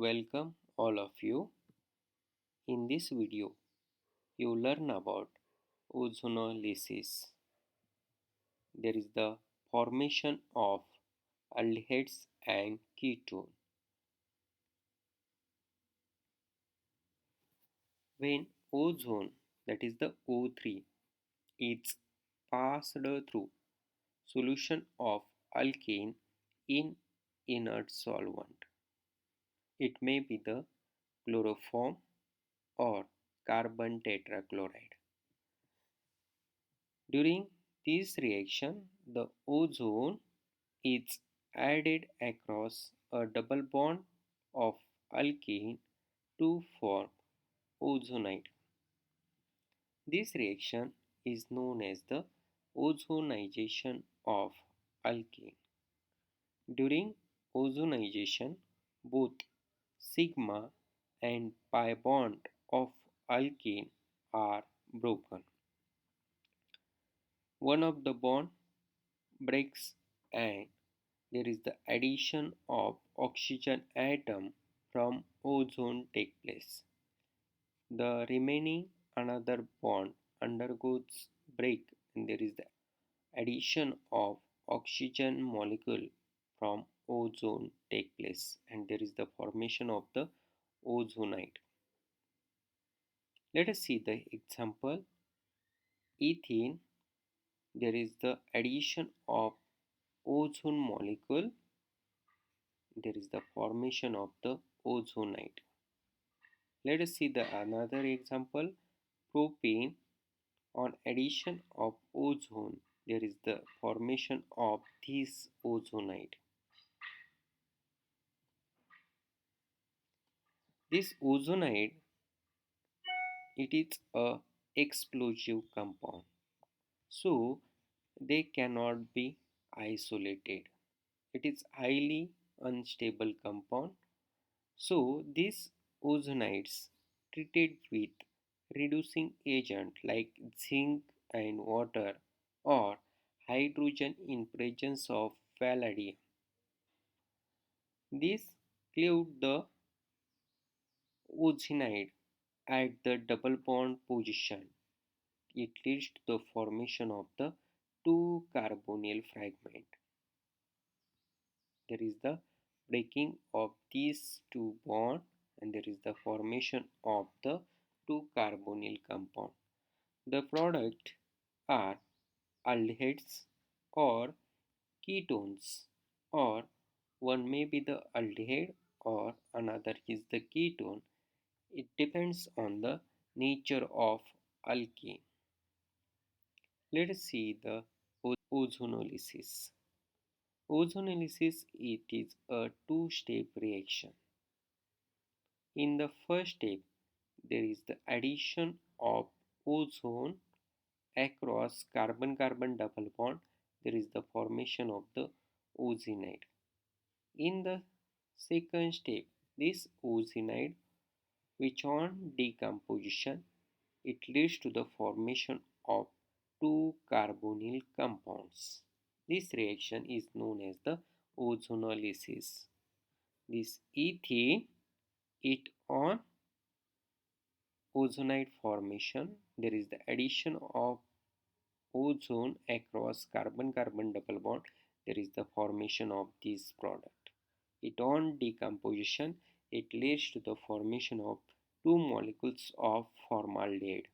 Welcome all of you. In this video, you learn about ozonolysis. There is the formation of aldehydes and ketone. When ozone, that is the O3, is passed through solution of alkane in inert solvent, it may be the chloroform or carbon tetrachloride. During this reaction, the ozone is added across a double bond of alkane to form ozonide. This reaction is known as the ozonization of alkane. During ozonization, both sigma and pi bond of alkane are broken. One of the bond breaks and there is the addition of oxygen atom from ozone take place. The remaining another bond undergoes break and there is the addition of oxygen molecule from ozone take place and there is the formation of the ozonide. Let us see the example. Ethene, there is the addition of ozone molecule, there is the formation of the ozonide. Let us see the another example. Propane, on addition of ozone, there is the formation of this ozonide. This ozonide, it is a explosive compound, so they cannot be isolated. It is highly unstable compound. So these ozonides treated with reducing agent like zinc and water or hydrogen in presence of palladium. This cleaved the ozonide at the double bond position. It leads to the formation of the two carbonyl fragment. There is the breaking of these two bonds and there is the formation of the two carbonyl compound. The product are aldehydes or ketones, or one may be the aldehyde or another is the ketone. It depends on the nature of alkene. Let us see the ozonolysis. Ozonolysis, it is a two-step reaction. In the first step, there is the addition of ozone across carbon-carbon double bond. There is the formation of the ozonide. In the second step, this ozonide, which on decomposition, it leads to the formation of two carbonyl compounds. This reaction is known as the ozonolysis. This ethene, it on ozonide formation, there is the addition of ozone across carbon-carbon double bond, there is the formation of this product. It on decomposition, it leads to the formation of two molecules of formaldehyde.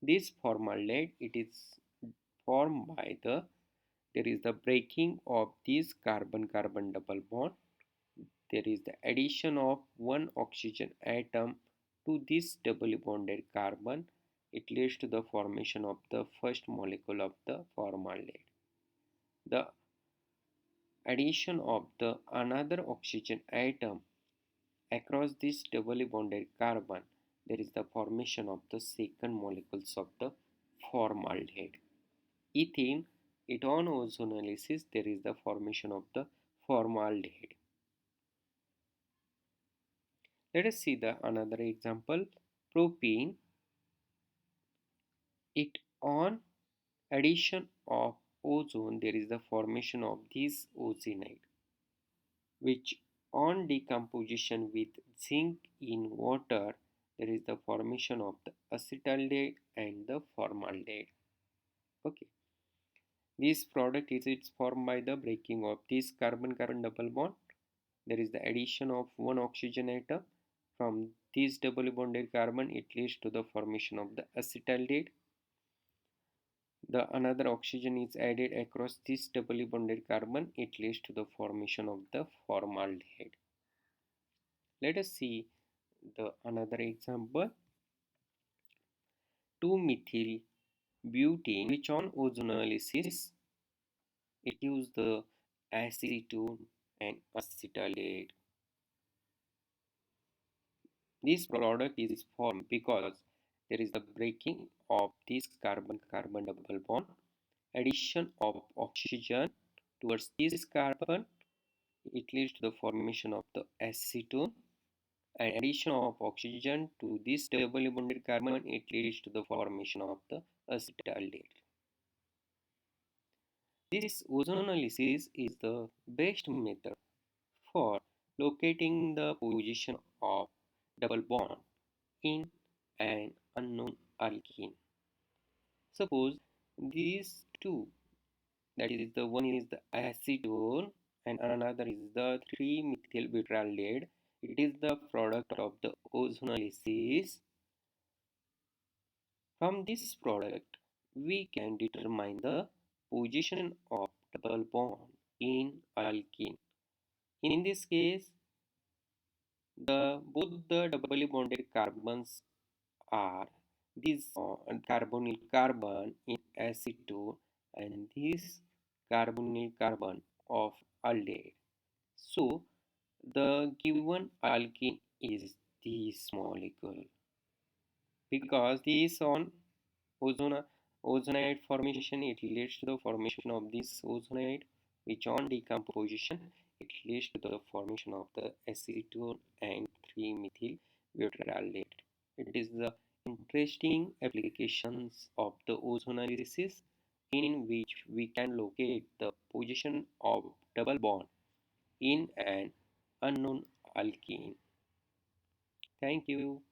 This formaldehyde, it is formed by the there is the breaking of this carbon-carbon double bond. There is the addition of one oxygen atom to this doubly bonded carbon. It leads to the formation of the first molecule of the formaldehyde. The addition of the another oxygen atom across this doubly bonded carbon, there is the formation of the second molecules of the formaldehyde. Ethene, it on ozonolysis, there is the formation of the formaldehyde. Let us see the another example. Propane, it on addition of ozone, there is the formation of this ozonide, which On decomposition with zinc in water, there is the formation of the acetaldehyde and the formaldehyde. Okay. This product is it's formed by the breaking of this carbon-carbon double bond. There is the addition of one oxygen atom. From this double bonded carbon, it leads to the formation of the acetaldehyde. The another oxygen is added across this doubly bonded carbon. It leads to the formation of the formaldehyde. Let us see the another example. 2-methyl butene, which on ozonolysis it gives the acetone and acetaldehyde. This product is formed because there is the breaking of this carbon-carbon double bond, addition of oxygen towards this carbon, it leads to the formation of the acetone, and addition of oxygen to this doubly bonded carbon, it leads to the formation of the acetaldehyde. This ozonolysis is the best method for locating the position of double bond in an unknown alkene. Suppose these two, that is the one is the acetone and another is the 3-methyl butyraldehyde. It is the product of the ozonolysis. From this product, we can determine the position of double bond in alkene. In this case, both the doubly bonded carbons are this carbonyl carbon in acetone and this carbonyl carbon of aldehyde. So the given alkene is this molecule because this on ozonide formation it leads to the formation of this ozonide which on decomposition it leads to the formation of the acetone and 3-methyl butyraldehyde. It is the interesting applications of the ozonolysis in which we can locate the position of double bond in an unknown alkene. Thank you.